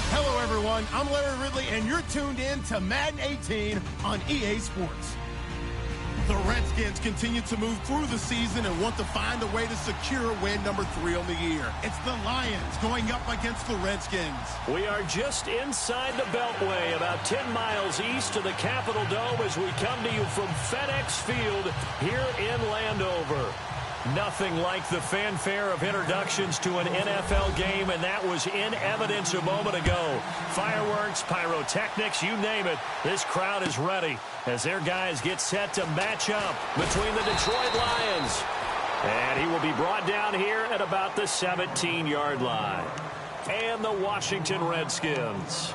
Hello, everyone. I'm Larry Ridley, and you're tuned in to Madden 18 on EA Sports. The Redskins continue to move through the season and want to find a way to secure win number 3 on the year. It's the Lions going up against the Redskins. We are just inside the Beltway, about 10 miles east of the Capitol Dome as we come to you from FedEx Field here in Landover. Nothing like the fanfare of introductions to an NFL game, and that was in evidence a moment ago. Fireworks, pyrotechnics, you name it. This crowd is ready as their guys get set to match up between the Detroit Lions. And he will be brought down here at about the 17-yard line. And the Washington Redskins.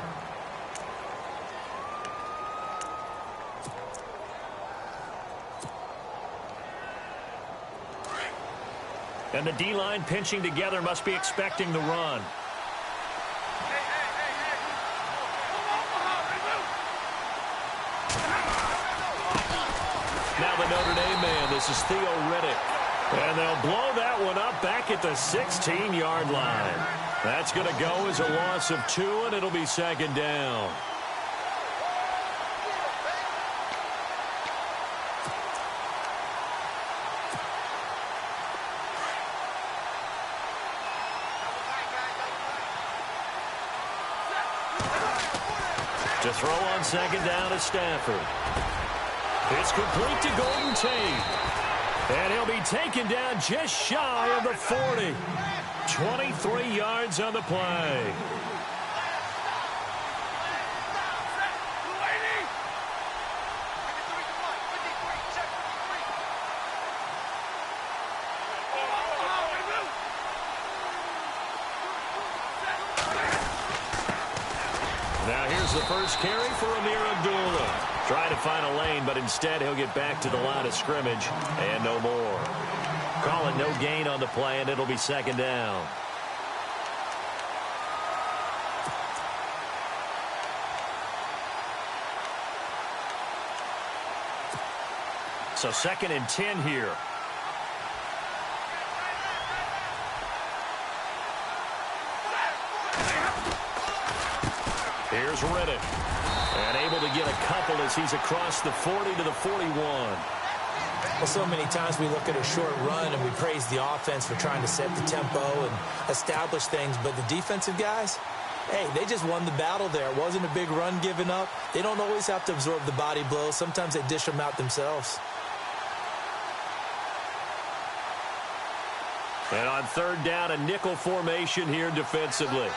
And the D-line pinching together must be expecting the run. Now the Notre Dame man, this is Theo Riddick. And they'll blow that one up back at the 16-yard line. That's going to go as a loss of 2, and it'll be second down. To throw on second down is Stafford. It's complete to Golden Tate. And he'll be taken down just shy of the 40. 23 yards on the play. Now here's the first carry for Amir Abdullah. Trying to find a lane, but instead he'll get back to the line of scrimmage and no more. Call it no gain on the play, and it'll be second down. So second and 10 here. Here's Riddick. And able to get a couple as he's across the 40 to the 41. Well, so many times we look at a short run and we praise the offense for trying to set the tempo and establish things. But the defensive guys, hey, they just won the battle there. It wasn't a big run given up. They don't always have to absorb the body blows. Sometimes they dish them out themselves. And on third down, a nickel formation here defensively.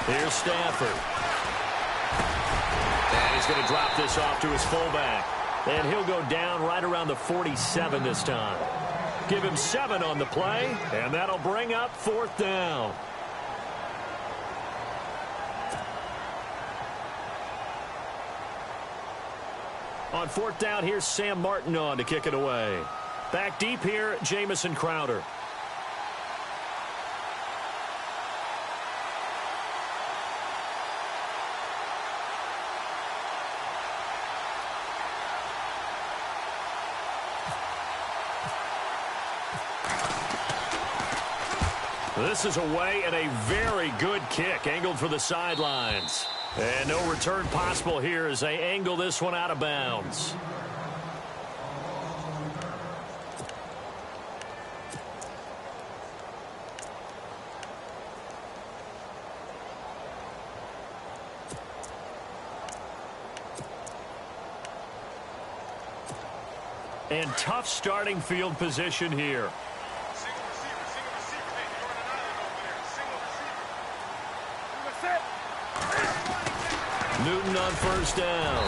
Here's Stafford. And he's going to drop this off to his fullback. And he'll go down right around the 47 this time. Give him 7 on the play, and that'll bring up fourth down. On fourth down, here's Sam Martin on to kick it away. Back deep here, Jamison Crowder. This is away and a very good kick angled for the sidelines. And no return possible here as they angle this one out of bounds. And tough starting field position here. Newton on first down.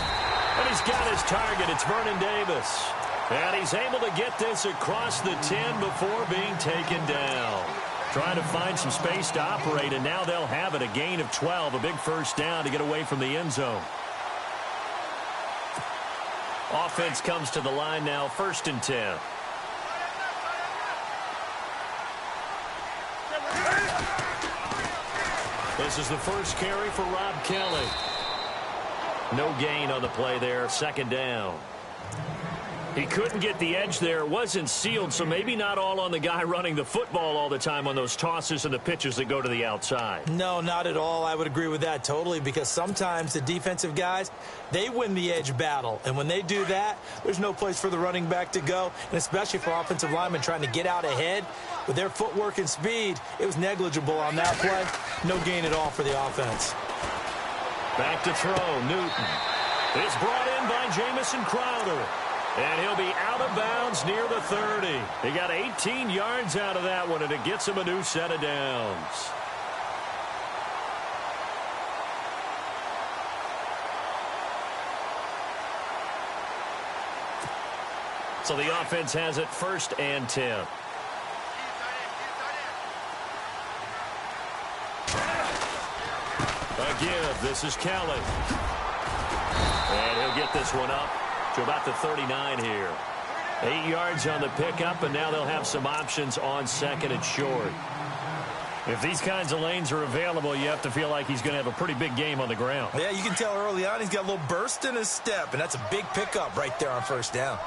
And he's got his target. It's Vernon Davis. And he's able to get this across the 10 before being taken down. Trying to find some space to operate, and now they'll have it. A gain of 12, a big first down to get away from the end zone. Offense comes to the line now, first and 10. This is the first carry for Rob Kelly. No gain on the play there, second down. He couldn't get the edge there. It wasn't sealed, so maybe not all on the guy running the football all the time on those tosses and the pitches that go to the outside. No, not at all. I would agree with that totally, because sometimes the defensive guys, they win the edge battle. And when they do that, there's no place for the running back to go, and especially for offensive linemen trying to get out ahead. With their footwork and speed, it was negligible on that play. No gain at all for the offense. Back to throw, Newton. It's brought in by Jamison Crowder. And he'll be out of bounds near the 30. He got 18 yards out of that one, and it gets him a new set of downs. So the offense has it 1st and 10. Again, this is Kelly. And he'll get this one up to about the 39 here. 8 yards on the pickup, and now they'll have some options on 2nd and short. If these kinds of lanes are available, you have to feel like he's going to have a pretty big game on the ground. Yeah, you can tell early on he's got a little burst in his step, and that's a big pickup right there on 1st down.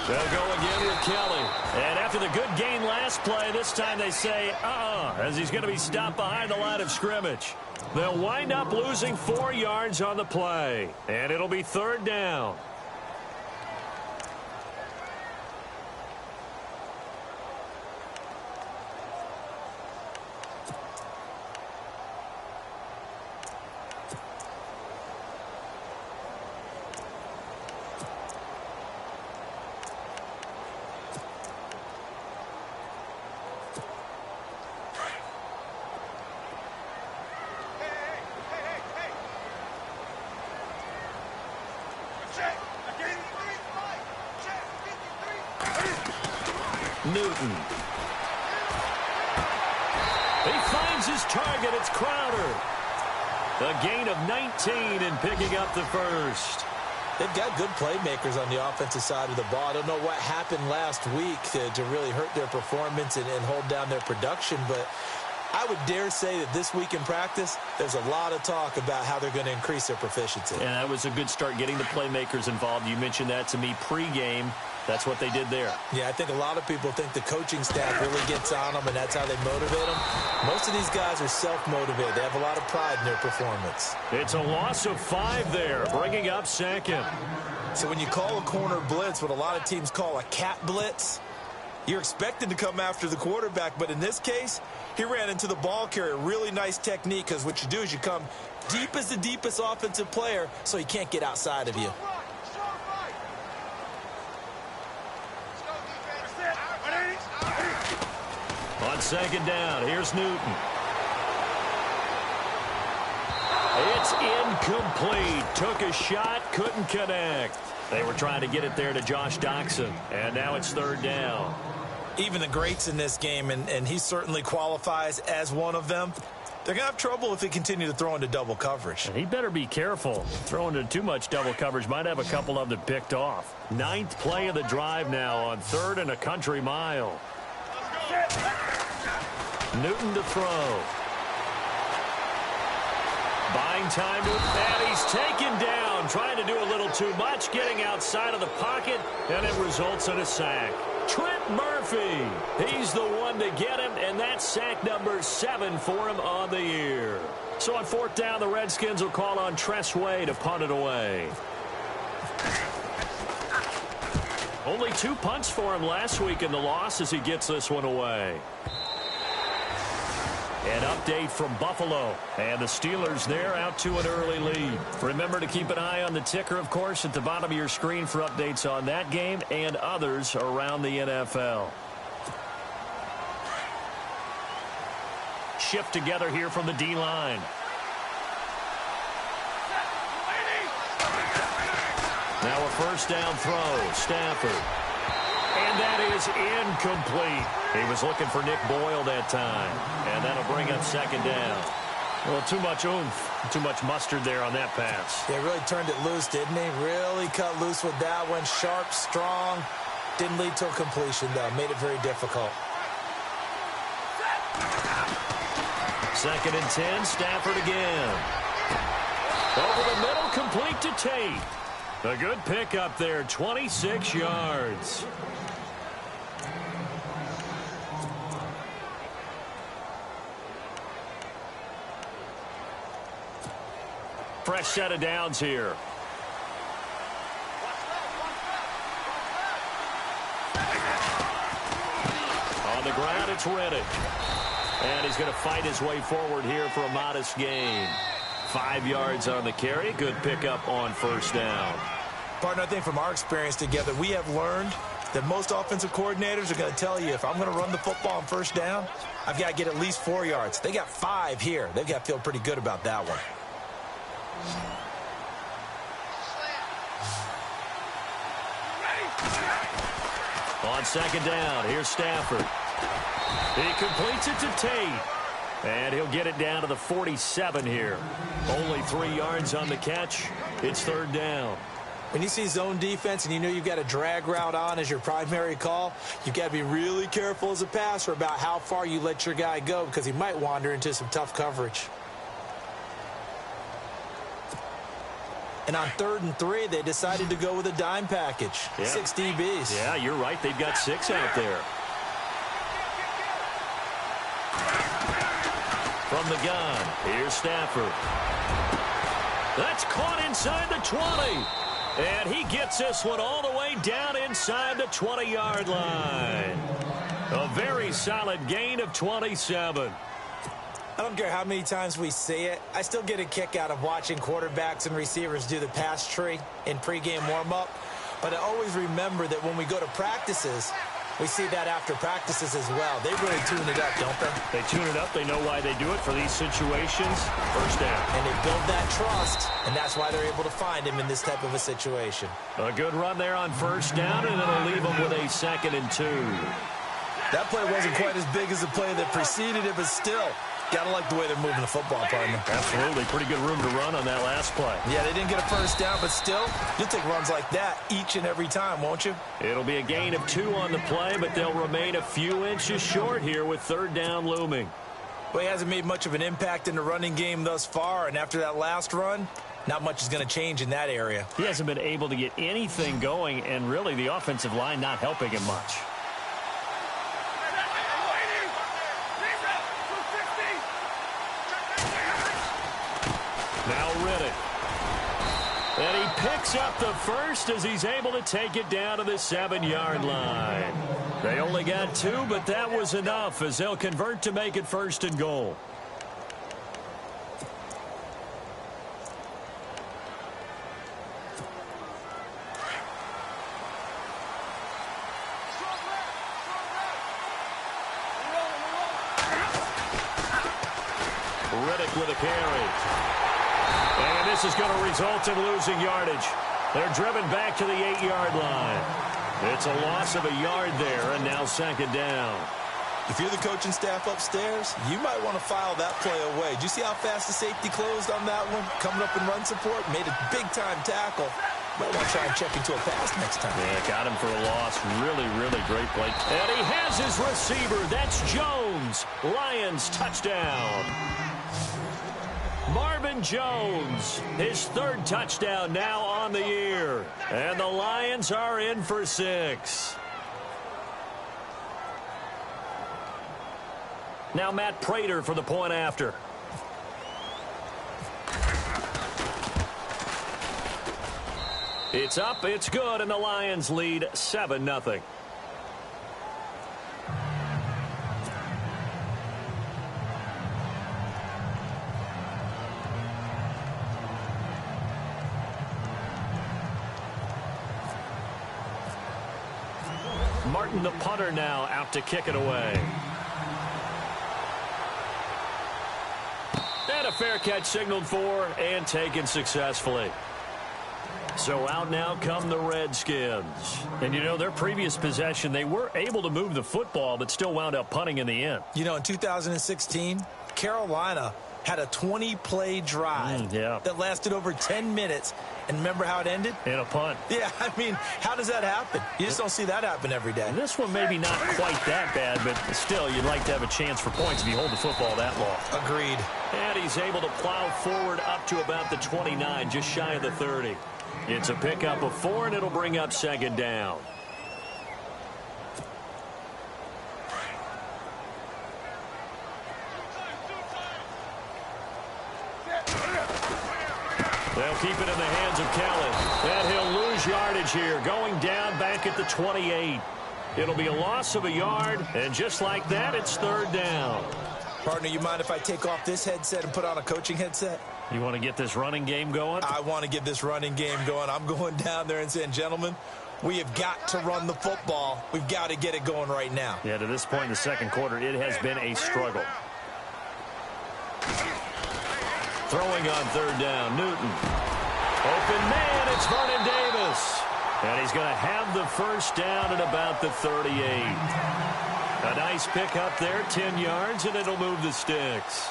They'll go again with Kelly. And after the good gain last play, this time they say, as he's going to be stopped behind the line of scrimmage. They'll wind up losing 4 yards on the play. And it'll be 3rd down. Newton. He finds his target. It's Crowder. A gain of 19 and picking up the 1st. They've got good playmakers on the offensive side of the ball. I don't know what happened last week to really hurt their performance and hold down their production, but I would dare say that this week in practice, there's a lot of talk about how they're going to increase their proficiency. And that was a good start, getting the playmakers involved. You mentioned that to me pregame. That's what they did there. Yeah, I think a lot of people think the coaching staff really gets on them, and that's how they motivate them. Most of these guys are self-motivated. They have a lot of pride in their performance. It's a loss of 5 there, bringing up 2nd. So when you call a corner blitz, what a lot of teams call a cat blitz, you're expected to come after the quarterback, but in this case, he ran into the ball carrier. Really nice technique, because what you do is you come deep as the deepest offensive player, so he can't get outside of you. On 2nd down, here's Newton. It's incomplete. Took a shot, couldn't connect. They were trying to get it there to Josh Doxson, and now it's 3rd down. Even the greats in this game, and he certainly qualifies as one of them, they're going to have trouble if they continue to throw into double coverage. And he better be careful. Throwing into too much double coverage might have a couple of them picked off. 9th play of the drive now on 3rd and a country mile. Newton to throw. Buying time to, and he's taken down, trying to do a little too much, getting outside of the pocket, and it results in a sack. Trent Murphy, he's the one to get him, and that's sack number 7 for him on the year. So on 4th down, the Redskins will call on Tress Way to punt it away. Only 2 punts for him last week in the loss as he gets this one away. An update from Buffalo, and the Steelers there out to an early lead. Remember to keep an eye on the ticker, of course, at the bottom of your screen for updates on that game and others around the NFL. Shift together here from the D-line. Now a 1st down throw, Stafford. And that is incomplete. He was looking for Nick Boyle that time. And that'll bring up 2nd down. Well, too much oomph, too much mustard there on that pass. Yeah, really turned it loose, didn't he? Really cut loose with that one. Sharp, strong. Didn't lead to a completion, though. Made it very difficult. 2nd and 10, Stafford again. Over the middle, complete to Tate. A good pickup there, 26 yards. Fresh set of downs here. On the ground, it's Reddick. And he's going to fight his way forward here for a modest gain. 5 yards on the carry. Good pickup on 1st down. Partner, I think from our experience together, we have learned that most offensive coordinators are going to tell you, if I'm going to run the football on 1st down, I've got to get at least 4 yards. They got 5 here. They've got to feel pretty good about that one. On 2nd down, here's Stafford. He completes it to Tate. And he'll get it down to the 47 here. Only 3 yards on the catch. It's 3rd down. When you see zone defense and you know you've got a drag route on as your primary call, you've got to be really careful as a passer about how far you let your guy go because he might wander into some tough coverage. And on 3rd and 3, they decided to go with a dime package. Yeah. 6 DBs. Yeah, you're right. They've got 6 out there. From the gun, here's Stafford. That's caught inside the 20. And he gets this one all the way down inside the 20-yard line. A very solid gain of 27. I don't care how many times we see it. I still get a kick out of watching quarterbacks and receivers do the pass tree in pregame warm-up. But I always remember that when we go to practices, we see that after practices as well. They really tune it up, don't they? They tune it up. They know why they do it for these situations. 1st down. And they build that trust, and that's why they're able to find him in this type of a situation. A good run there on 1st down, and it'll leave them with a 2nd and 2. That play wasn't quite as big as the play that preceded it, but still, gotta like the way they're moving the football, partner. Absolutely. Pretty good room to run on that last play. Yeah, they didn't get a 1st down, but still, you'll take runs like that each and every time, won't you? It'll be a gain of 2 on the play, but they'll remain a few inches short here with 3rd down looming. Well, he hasn't made much of an impact in the running game thus far, and after that last run, not much is going to change in that area. He hasn't been able to get anything going, and really the offensive line not helping him much. Now Riddick. And he picks up the first as he's able to take it down to the 7-yard line. They only got 2, but that was enough as they'll convert to make it 1st and goal. Riddick with a carry. And this is going to result in losing yardage. They're driven back to the 8-yard line. It's a loss of a yard there, and now 2nd down. If you're the coaching staff upstairs, you might want to file that play away. Did you see how fast the safety closed on that one? Coming up in run support, made a big-time tackle. Might want to try and check into a pass next time. Yeah, got him for a loss. Really, really great play. And he has his receiver. That's Jones. Lions touchdown. Marvin Jones, his 3rd touchdown now on the year. And the Lions are in for 6. Now Matt Prater for the point after. It's up, it's good, and the Lions lead 7-0. Martin, the punter, now out to kick it away. And a fair catch signaled for and taken successfully. So out now come the Redskins. And, you know, their previous possession, they were able to move the football but still wound up punting in the end. You know, in 2016, Carolina had a 20-play drive that lasted over 10 minutes. And remember how it ended? In a punt. Yeah, I mean, how does that happen? You just don't see that happen every day. And this one maybe not quite that bad, but still, you'd like to have a chance for points if you hold the football that long. Agreed. And he's able to plow forward up to about the 29, just shy of the 30. It's a pickup of 4, and it'll bring up second down. They'll keep it in the hands of Kelly. And he'll lose yardage here, going down back at the 28. It'll be a loss of a yard, and just like that, it's third down. Partner, you mind if I take off this headset and put on a coaching headset? You want to get this running game going? I want to get this running game going. I'm going down there and saying, gentlemen, we have got to run the football. We've got to get it going right now. Yeah, to this point in the second quarter, it has been a struggle. Throwing on third down, Newton. Open man, it's Vernon Davis. And he's going to have the first down at about the 38. A nice pick up there, 10 yards, and it'll move the sticks.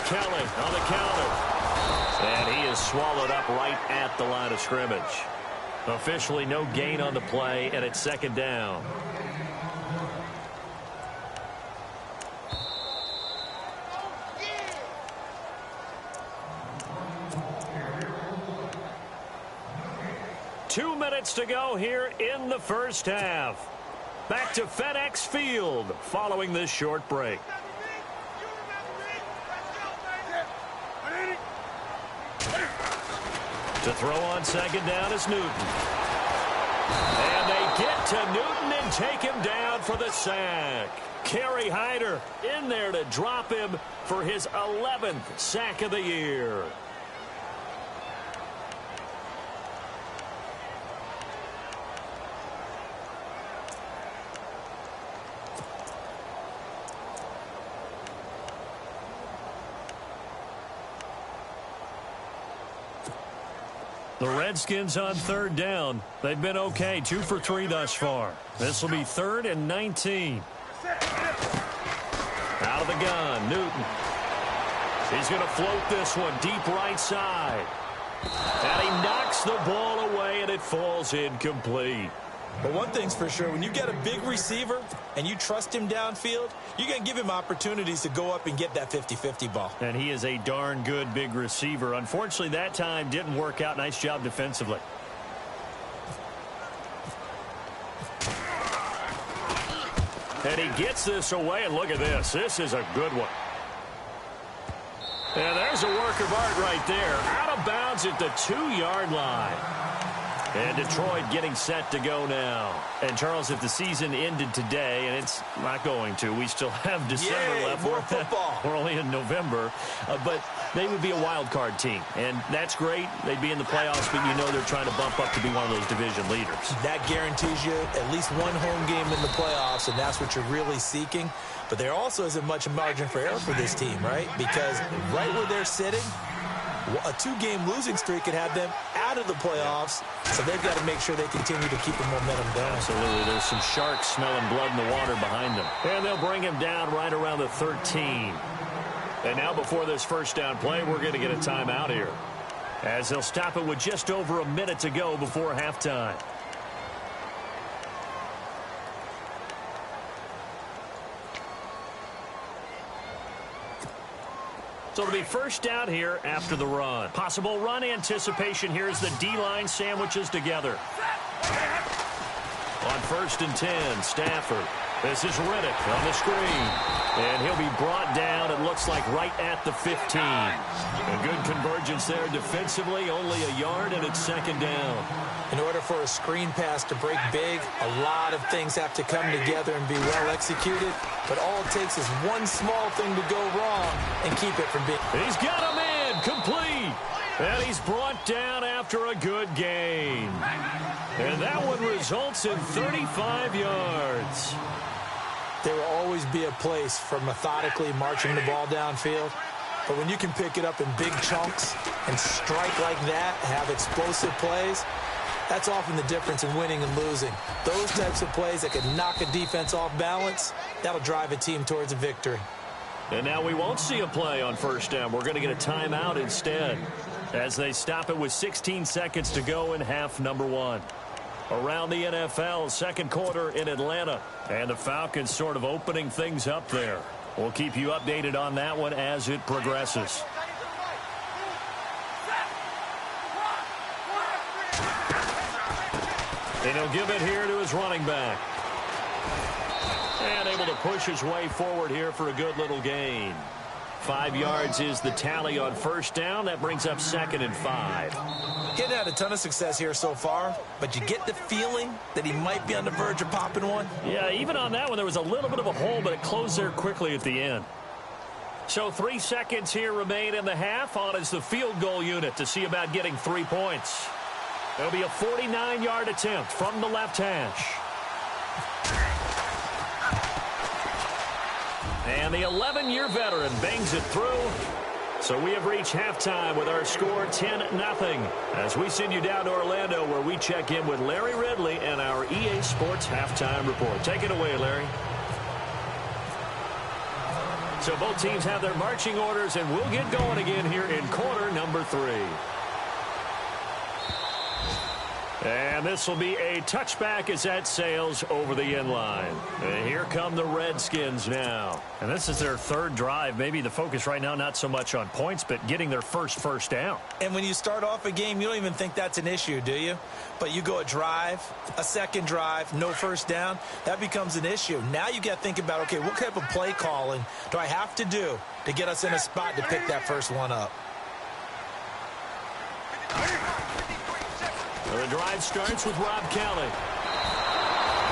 Kelly on the counter. And he is swallowed up right at the line of scrimmage. Officially no gain on the play, and it's second down. Two minutes to go here in the first half. Back to FedEx Field following this short break. To throw on second down is Newton. And they get to Newton and take him down for the sack. Kerry Hyder in there to drop him for his 11th sack of the year. The Redskins on third down. They've been okay, 2 for 3 thus far. This will be 3rd and 19. Out of the gun, Newton. He's going to float this one deep right side. And he knocks the ball away, and it falls incomplete. But one thing's for sure, when you get a big receiver and you trust him downfield, you're going to give him opportunities to go up and get that 50-50 ball. And he is a darn good big receiver. Unfortunately, that time didn't work out. Nice job defensively. And he gets this away, and look at this. This is a good one. And there's a work of art right there. Out of bounds at the 2-yard line. And Detroit getting set to go now. And, Charles, if the season ended today, and it's not going to, we still have December left. More football. We're only in November. But they would be a wild card team. And that's great. They'd be in the playoffs, but you know they're trying to bump up to be one of those division leaders. That guarantees you at least one home game in the playoffs, and that's what you're really seeking. But there also isn't much margin for error for this team, right? Because right where they're sitting, a 2-game losing streak could have them out of the playoffs, so they've got to make sure they continue to keep the momentum down. Absolutely. There's some sharks smelling blood in the water behind them. And they'll bring him down right around the 13. And now before this first down play, we're going to get a timeout here, as they'll stop it with just over a minute to go before halftime. So it'll be first down here after the run. Possible run anticipation here as the D-line sandwiches together. On 1st and 10, Stafford. This is Riddick on the screen. And he'll be brought down, it looks like, right at the 15. A good convergence there defensively, only a yard, and it's second down. In order for a screen pass to break big, a lot of things have to come together and be well executed. But all it takes is one small thing to go wrong and keep it from being. He's got a man complete. And he's brought down after a good gain. And that one results in 35 yards. There will always be a place for methodically marching the ball downfield. But when you can pick it up in big chunks and strike like that, have explosive plays, that's often the difference in winning and losing. Those types of plays that can knock a defense off balance, that'll drive a team towards a victory. And now we won't see a play on first down. We're going to get a timeout instead as they stop it with 16 seconds to go in half number one. Around the NFL, second quarter in Atlanta. And the Falcons sort of opening things up there. We'll keep you updated on that one as it progresses. And he'll give it here to his running back. And able to push his way forward here for a good little gain. 5 yards is the tally on first down. That brings up 2nd and 5. He hadn't had a ton of success here so far, but you get the feeling that he might be on the verge of popping one. Yeah, even on that one, there was a little bit of a hole, but it closed there quickly at the end. So 3 seconds here remain in the half. On is the field goal unit to see about getting 3 points. It'll be a 49-yard attempt from the left hash. And the 11-year veteran bangs it through. So we have reached halftime with our score 10-0 as we send you down to Orlando where we check in with Larry Ridley and our EA Sports Halftime Report. Take it away, Larry. So both teams have their marching orders, and we'll get going again here in quarter number 3. And this will be a touchback as that sails over the end line. And here come the Redskins now. And this is their 3rd drive. Maybe the focus right now not so much on points, but getting their first down. And when you start off a game, you don't even think that's an issue, do you? But you go a drive, a second drive, no first down, that becomes an issue. Now you got to think about, okay, what type of play calling do I have to do to get us in a spot to pick that first one up? Well, the drive starts with Rob Kelly.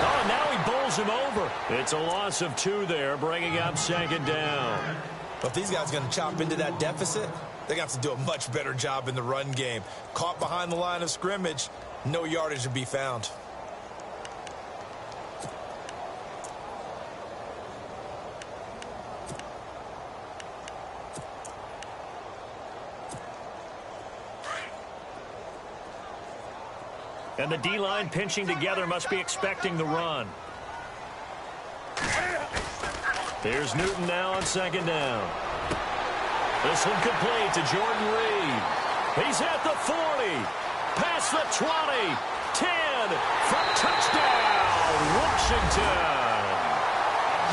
Oh, now he bowls him over. It's a loss of 2 there, bringing up 2nd down. But if these guys are going to chop into that deficit, they're going to have to do a much better job in the run game. Caught behind the line of scrimmage, no yardage to be found. And the D-line pinching together must be expecting the run. Here's Newton now on 2nd down. This one complete to Jordan Reed. He's at the 40. Past the 20. 10. For touchdown, Washington.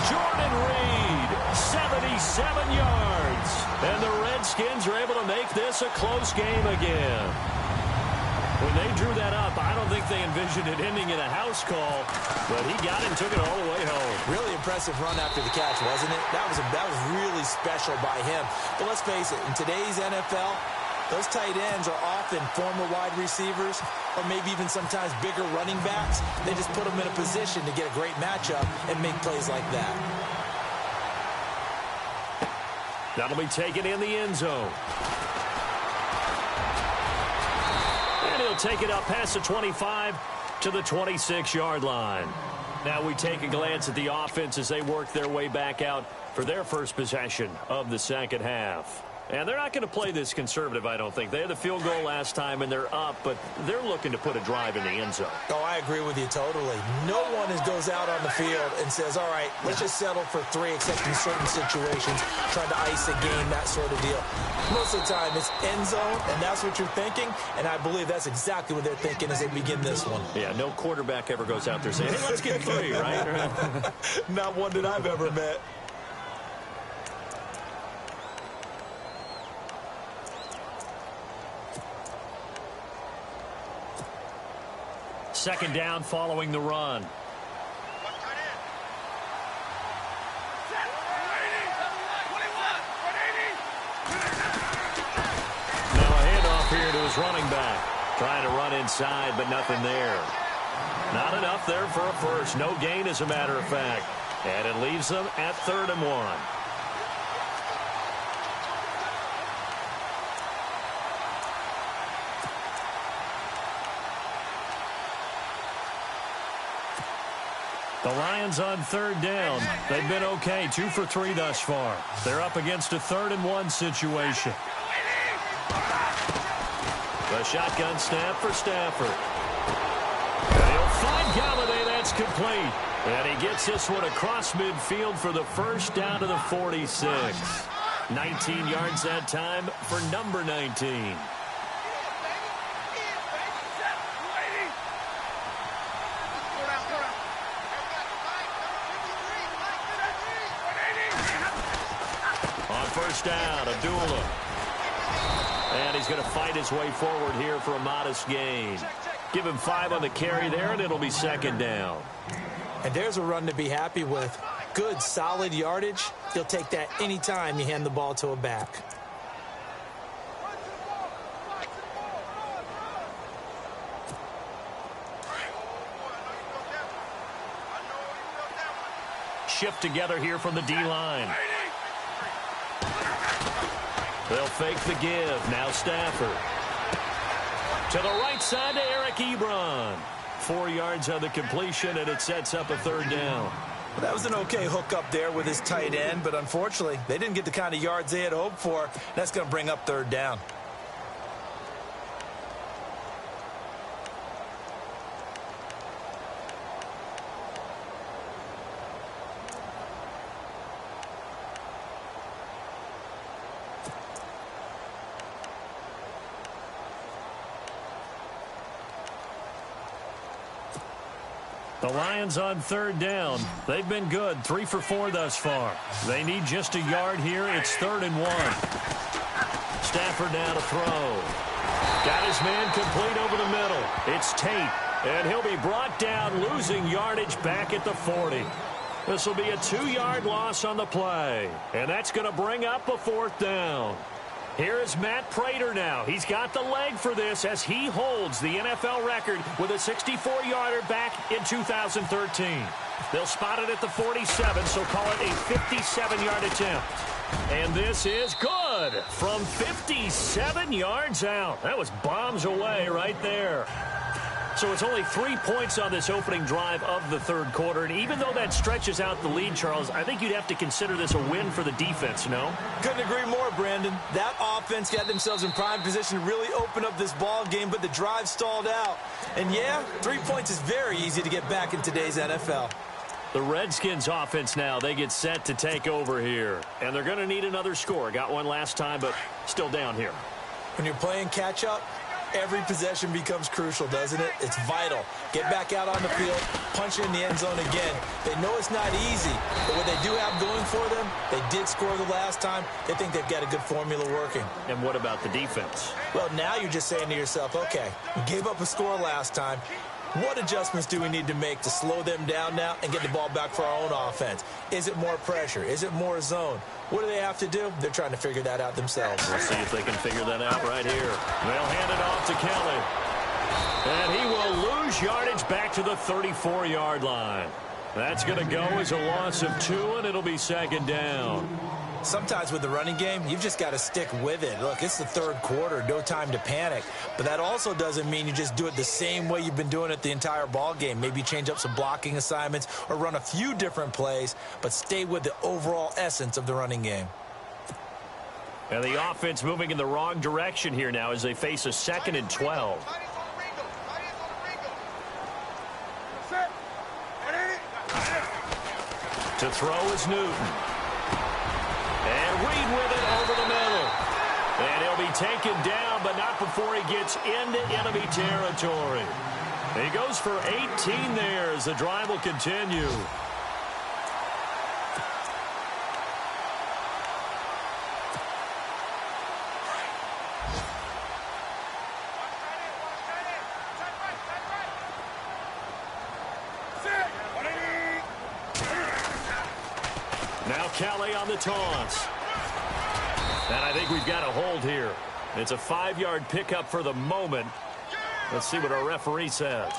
Jordan Reed, 77 yards. And the Redskins are able to make this a close game again. When they drew that up, I don't think they envisioned it ending in a house call, but he got it and took it all the way home. Really impressive run after the catch, wasn't it? That was really special by him. But let's face it, in today's NFL, those tight ends are often former wide receivers or maybe even sometimes bigger running backs. They just put them in a position to get a great matchup and make plays like that. That'll be taken in the end zone. And he'll take it up past the 25 to the 26-yard line. Now we take a glance at the offense as they work their way back out for their first possession of the second half. And they're not going to play this conservative, I don't think. They had the field goal last time, and they're up, but they're looking to put a drive in the end zone. Oh, I agree with you totally. No one goes out on the field and says, all right, let's just settle for 3, except in certain situations, trying to ice a game, that sort of deal. Most of the time, it's end zone, and that's what you're thinking, and I believe that's exactly what they're thinking as they begin this one. Yeah, no quarterback ever goes out there saying, hey, let's get 3, right? Not one that I've ever met. Second down following the run. Now a handoff here to his running back. Trying to run inside, but nothing there. Not enough there for a first. No gain, as a matter of fact. And it leaves them at 3rd and 1. The Lions on third down. They've been okay, 2 for 3 thus far. They're up against a 3rd-and-1 situation. The shotgun snap for Stafford. And he'll find Galladay. That's complete. And he gets this one across midfield for the first down to the 46. 19 yards that time for number 19. On first down, Abdullah. And he's going to fight his way forward here for a modest gain. Give him 5 on the carry there, and it'll be 2nd down. And there's a run to be happy with. Good, solid yardage. He'll take that anytime you hand the ball to a back. Shift together here from the D-line. They'll fake the give. Now Stafford. To the right side to Eric Ebron. 4 yards on the completion, and it sets up a 3rd down. Well, that was an okay hook up there with his tight end, but unfortunately, they didn't get the kind of yards they had hoped for. That's going to bring up 3rd down. The Lions on 3rd down. They've been good, 3 for 4 thus far. They need just a yard here. It's 3rd and 1. Stafford now to throw. Got his man complete over the middle. It's Tate, and he'll be brought down, losing yardage back at the 40. This will be a 2-yard loss on the play, and that's going to bring up a 4th down. Here is Matt Prater now. He's got the leg for this as he holds the NFL record with a 64-yarder back in 2013. They'll spot it at the 47, so call it a 57-yard attempt. And this is good from 57 yards out. That was bombs away right there. So it's only 3 points on this opening drive of the 3rd quarter. And even though that stretches out the lead, Charles, I think you'd have to consider this a win for the defense, no? Couldn't agree more, Brandon. That offense got themselves in prime position to really open up this ball game, but the drive stalled out. And yeah, 3 points is very easy to get back in today's NFL. The Redskins offense now, they get set to take over here. And they're going to need another score. Got one last time, but still down here. When you're playing catch-up, every possession becomes crucial, doesn't it? It's vital. Get back out on the field, punch it in the end zone again. They know it's not easy, but what they do have going for them, they did score the last time. They think they've got a good formula working. And what about the defense? Well, now you're just saying to yourself, okay, we gave up a score last time. What adjustments do we need to make to slow them down now and get the ball back for our own offense? Is it more pressure? Is it more zone? What do they have to do? They're trying to figure that out themselves. We'll see if they can figure that out right here. They'll hand it off to Kelly. And he will lose yardage back to the 34-yard line. That's going to go as a loss of 2, and it'll be 2nd down. Sometimes with the running game, you've just got to stick with it. Look, it's the 3rd quarter, no time to panic. But that also doesn't mean you just do it the same way you've been doing it the entire ball game. Maybe change up some blocking assignments or run a few different plays, but stay with the overall essence of the running game. And the offense moving in the wrong direction here now as they face a 2nd and 12. To throw is Newton. And Reed with it over the middle. And he'll be taken down, but not before he gets into enemy territory. He goes for 18 there as the drive will continue. Now Kelly on the taunts. And I think we've got a hold here. It's a 5-yard pickup for the moment. Let's see what our referee says.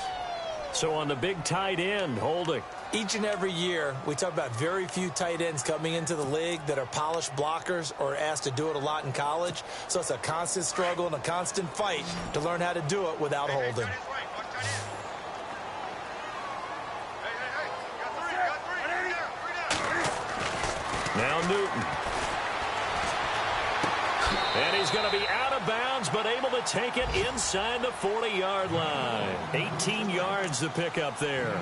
So on the big tight end, holding. Each and every year, we talk about very few tight ends coming into the league that are polished blockers or asked to do it a lot in college. So it's a constant struggle and a constant fight to learn how to do it without holding. Newton. And he's going to be out of bounds, but able to take it inside the 40-yard line. 18 yards to pick up there.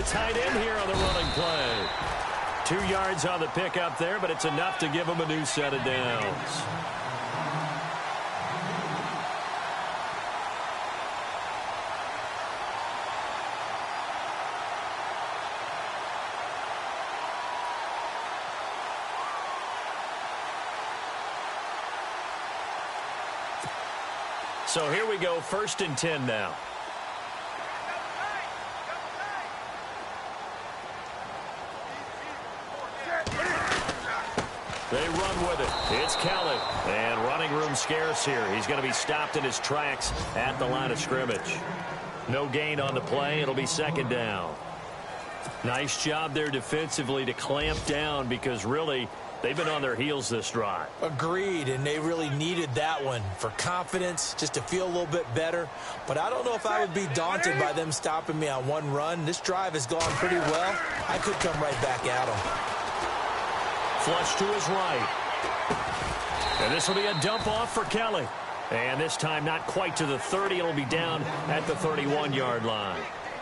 Tight end here on the running play. 2 yards on the pickup there, but it's enough to give him a new set of downs. So here we go, 1st and 10 now. They run with it. It's Kelly. And running room scarce here. He's going to be stopped in his tracks at the line of scrimmage. No gain on the play. It'll be 2nd down. Nice job there defensively to clamp down because really they've been on their heels this drive. Agreed, and they really needed that one for confidence, just to feel a little bit better. But I don't know if I would be daunted by them stopping me on one run. This drive has gone pretty well. I could come right back at them. Flush to his right. And this will be a dump off for Kelly. And this time not quite to the 30. It'll be down at the 31-yard line.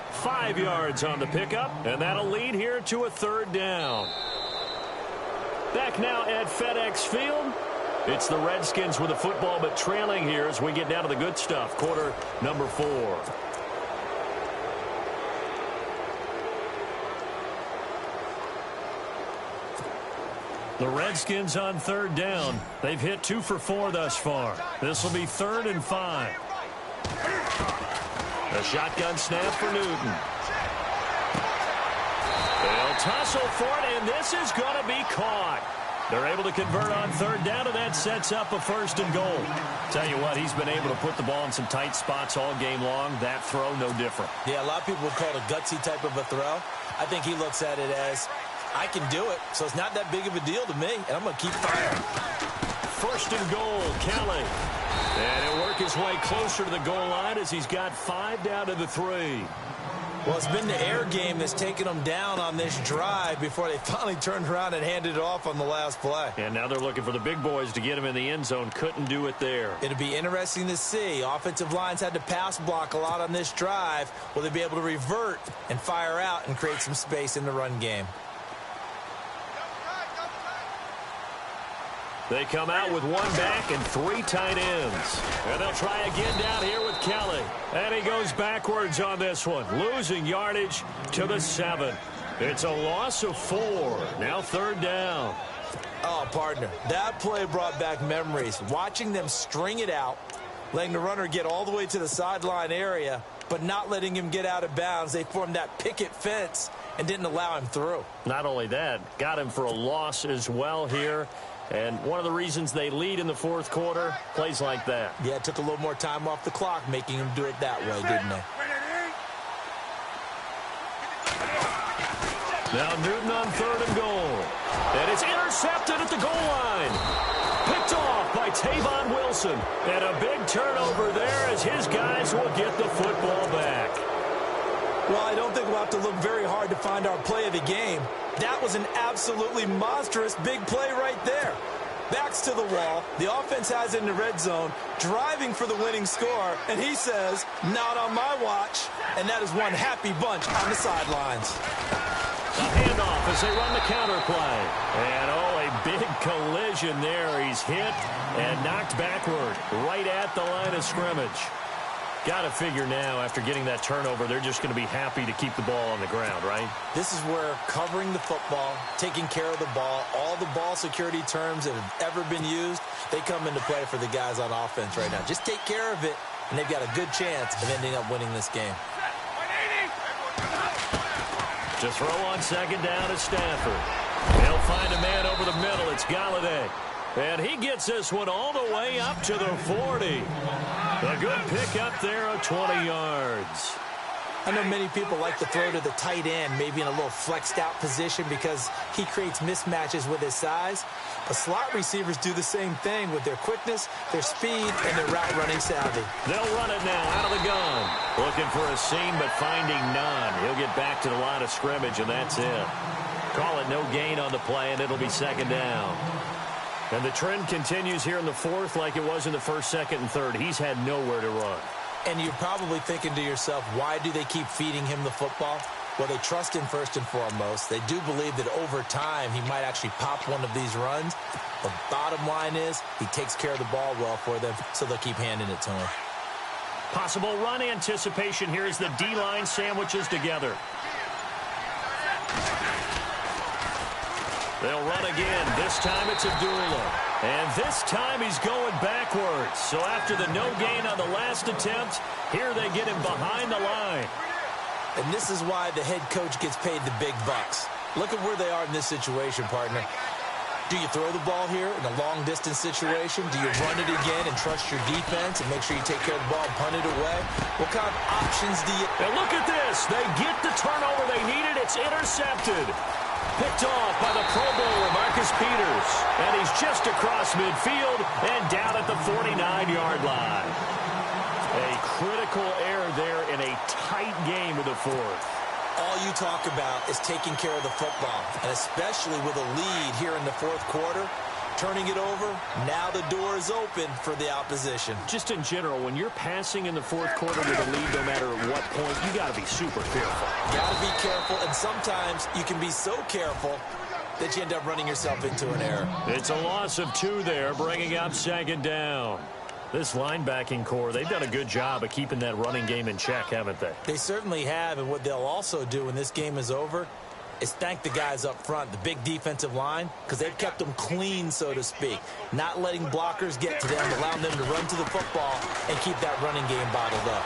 5 yards on the pickup, and that'll lead here to a 3rd down. Back now at FedEx Field. It's the Redskins with the football, but trailing here as we get down to the good stuff. Quarter number 4. The Redskins on 3rd down. They've hit 2 for 4 thus far. This will be 3rd and 5. A shotgun snap for Newton. They'll tussle for it, and this is going to be caught. They're able to convert on 3rd down, and that sets up a 1st and goal. Tell you what, he's been able to put the ball in some tight spots all game long. That throw, no different. Yeah, a lot of people would call it a gutsy type of a throw. I think he looks at it as, I can do it, so it's not that big of a deal to me, and I'm going to keep firing. 1st and goal, Kelly. And he'll work his way closer to the goal line as he's got 5 down to the 3. Well, it's been the air game that's taken them down on this drive before they finally turned around and handed it off on the last play. And now they're looking for the big boys to get him in the end zone. Couldn't do it there. It'll be interesting to see. Offensive lines had to pass block a lot on this drive. Will they be able to revert and fire out and create some space in the run game? They come out with 1 back and 3 tight ends. And they'll try again down here with Kelly. And he goes backwards on this one, losing yardage to the 7. It's a loss of 4. Now 3rd down. Oh, partner, that play brought back memories. Watching them string it out, letting the runner get all the way to the sideline area, but not letting him get out of bounds. They formed that picket fence and didn't allow him through. Not only that, got him for a loss as well here. And one of the reasons they lead in the 4th quarter, plays like that. Yeah, it took a little more time off the clock, making them do it that way, didn't they? Now Newton on 3rd and goal. And it's intercepted at the goal line. Picked off by Tavon Wilson. And a big turnover there as his guys will get the football back. Well, I don't think we'll have to look very hard to find our play of the game. That was an absolutely monstrous big play right there. Backs to the wall. The offense has it in the red zone, driving for the winning score. And he says, not on my watch. And that is one happy bunch on the sidelines. A handoff as they run the counter play. And, oh, a big collision there. He's hit and knocked backward right at the line of scrimmage. Got to figure now, after getting that turnover, they're just going to be happy to keep the ball on the ground, right? This is where covering the football, taking care of the ball, all the ball security terms that have ever been used, they come into play for the guys on offense right now. Just take care of it, and they've got a good chance of ending up winning this game. To throw on 2nd down is Stafford. They'll find a man over the middle. It's Galladay. And he gets this one all the way up to the 40. A good pick up there of 20 yards. I know many people like to throw to the tight end, maybe in a little flexed out position because he creates mismatches with his size. But slot receivers do the same thing with their quickness, their speed, and their route running savvy. They'll run it now out of the gun. Looking for a seam, but finding none. He'll get back to the line of scrimmage, and that's it. Call it no gain on the play, and it'll be second down. And the trend continues here in the fourth like it was in the first, second, and third. He's had nowhere to run. And you're probably thinking to yourself, why do they keep feeding him the football? Well, they trust him first and foremost. They do believe that over time he might actually pop one of these runs. The bottom line is he takes care of the ball well for them, so they'll keep handing it to him. Possible run anticipation here as the D-line sandwiches together. They'll run again. This time it's Abdullah. And this time he's going backwards. So after the no gain on the last attempt, here they get him behind the line. And this is why the head coach gets paid the big bucks. Look at where they are in this situation, partner. Do you throw the ball here in a long-distance situation? Do you run it again and trust your defense and make sure you take care of the ball and punt it away? What kind of options do you... And look at this. They get the turnover they needed. It's intercepted. Picked off by the Pro Bowler, Marcus Peters. And he's just across midfield and down at the 49-yard line. A critical error there in a tight game of the fourth. All you talk about is taking care of the football, and especially with a lead here in the fourth quarter, turning it over, now the door is open for the opposition. Just in general, when you're passing in the fourth quarter with a lead, no matter at what point, you got to be super careful. Got to be careful, and sometimes you can be so careful that you end up running yourself into an error. It's a loss of 2 there, bringing up second down. This linebacking core, they've done a good job of keeping that running game in check, haven't they? They certainly have, and what they'll also do when this game is over is thank the guys up front, the big defensive line, because they've kept them clean, so to speak, not letting blockers get to them, allowing them to run to the football and keep that running game bottled up.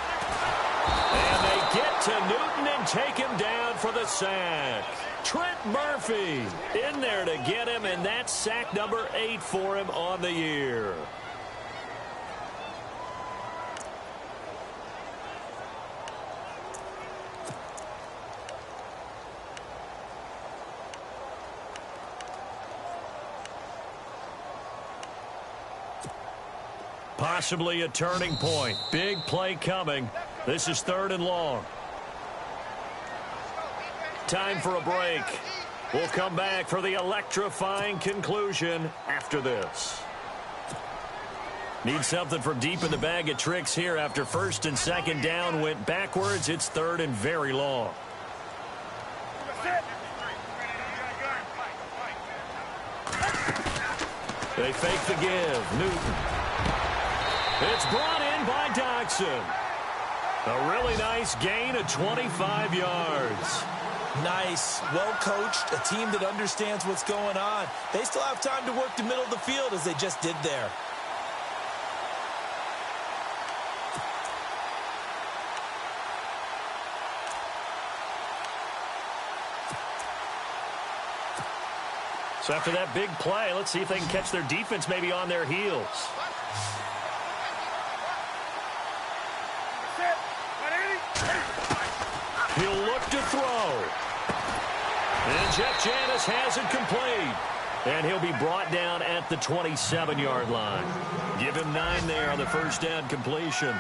And they get to Newton and take him down for the sack. Trent Murphy in there to get him, and that's sack number 8 for him on the year. Possibly a turning point. Big play coming. This is 3rd and long. Time for a break. We'll come back for the electrifying conclusion after this. Need something from deep in the bag of tricks here after 1st and 2nd down went backwards. It's 3rd and very long. They fake the give. Newton. It's brought in by Dodson. A really nice gain of 25 yards. Nice, well-coached, a team that understands what's going on. They still have time to work the middle of the field as they just did there. So after that big play, let's see if they can catch their defense maybe on their heels. He'll look to throw. And Jeff Janis has it complete. And he'll be brought down at the 27-yard line. Give him 9 there on the first down completion.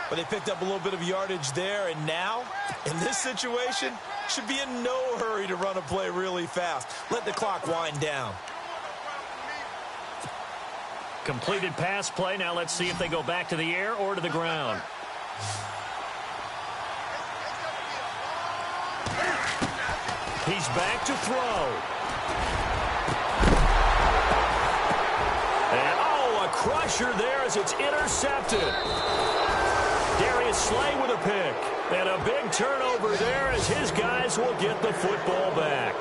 But they picked up a little bit of yardage there, and now, in this situation, should be in no hurry to run a play really fast. Let the clock wind down. Completed pass play. Now let's see if they go back to the air or to the ground. He's back to throw. And, oh, a crusher there as it's intercepted. Darius Slay with a pick. And a big turnover there as his guys will get the football back.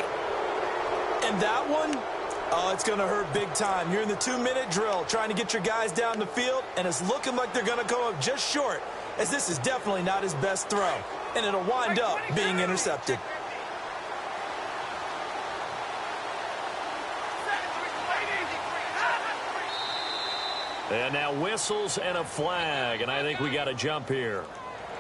And that one, oh, it's going to hurt big time. You're in the 2-minute drill trying to get your guys down the field, and it's looking like they're going to go up just short, as this is definitely not his best throw. And it'll wind up being intercepted. And now whistles and a flag, and I think we got a jump here.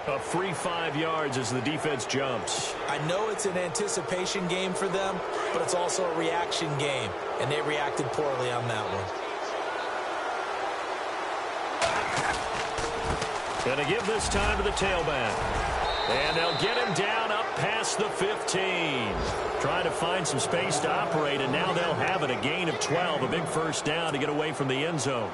A free 5 yards as the defense jumps. I know it's an anticipation game for them, but it's also a reaction game, and they reacted poorly on that one. Going to give this time to the tailback. And they'll get him down up past the 15. Trying to find some space to operate, and now they'll have it. A gain of 12, a big first down to get away from the end zone.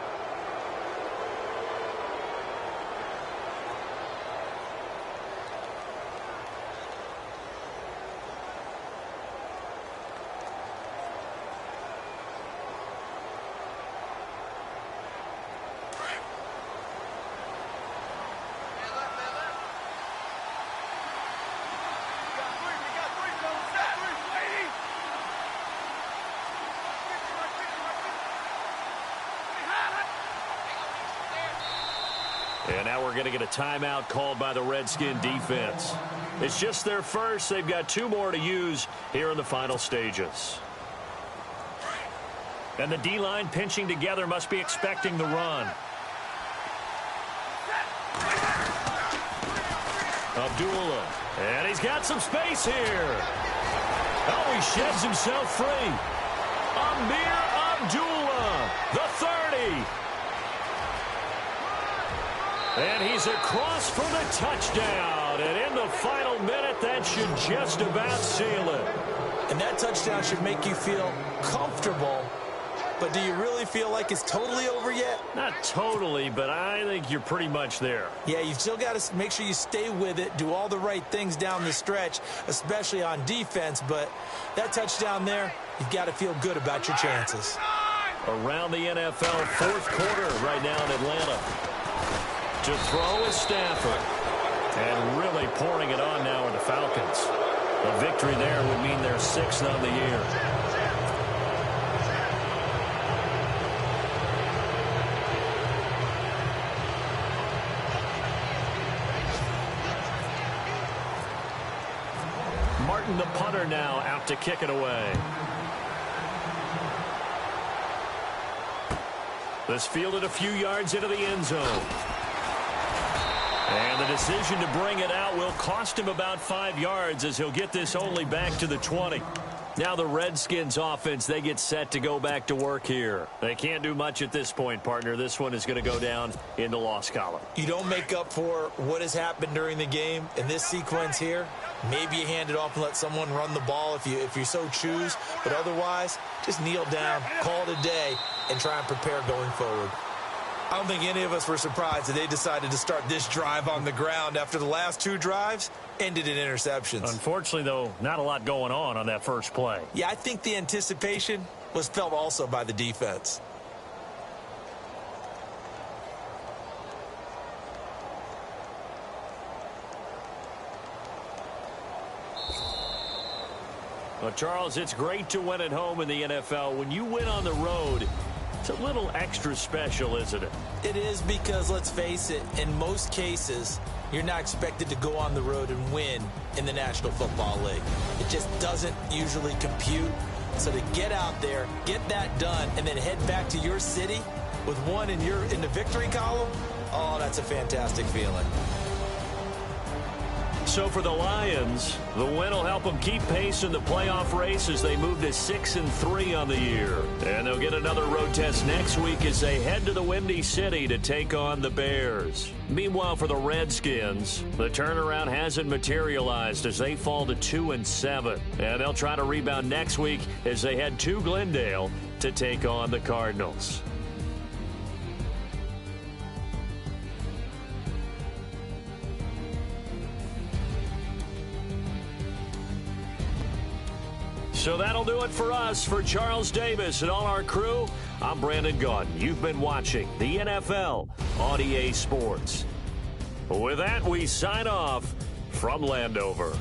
And now we're going to get a timeout called by the Redskin defense. It's just their first. They've got 2 more to use here in the final stages. And the D-line pinching together must be expecting the run. Abdullah. And he's got some space here. Oh, he sheds himself free. Amir Abdullah, the 30. And he's across for the touchdown. And in the final minute, that should just about seal it. And that touchdown should make you feel comfortable. But do you really feel like it's totally over yet? Not totally, but I think you're pretty much there. Yeah, you've still got to make sure you stay with it, do all the right things down the stretch, especially on defense. But that touchdown there, you've got to feel good about your chances. Around the NFL, 4th quarter right now in Atlanta. To throw is Stafford. And really pouring it on now are the Falcons. A victory there would mean they're 6th on the year. Martin, the punter, now out to kick it away. This fielded a few yards into the end zone. And the decision to bring it out will cost him about 5 yards as he'll get this only back to the 20. Now the Redskins offense, they get set to go back to work here. They can't do much at this point, partner. This one is going to go down in the loss column. You don't make up for what has happened during the game in this sequence here. Maybe you hand it off and let someone run the ball if you so choose. But otherwise, just kneel down, call it a day, and try and prepare going forward. I don't think any of us were surprised that they decided to start this drive on the ground after the last 2 drives ended in interceptions. Unfortunately, though, not a lot going on that first play. Yeah, I think the anticipation was felt also by the defense. Well, Charles, it's great to win at home in the NFL. When you win on the road, it's a little extra special, isn't it? It is because, let's face it, in most cases, you're not expected to go on the road and win in the National Football League. It just doesn't usually compute. So to get out there, get that done, and then head back to your city with one in the victory column, oh, that's a fantastic feeling. So for the Lions, the win will help them keep pace in the playoff race as they move to 6-3 on the year. And they'll get another road test next week as they head to the Windy City to take on the Bears. Meanwhile, for the Redskins, the turnaround hasn't materialized as they fall to 2-7. And they'll try to rebound next week as they head to Glendale to take on the Cardinals. So that'll do it for us. For Charles Davis and all our crew, I'm Brandon Gaudin. You've been watching the NFL on EA Sports. With that, we sign off from Landover.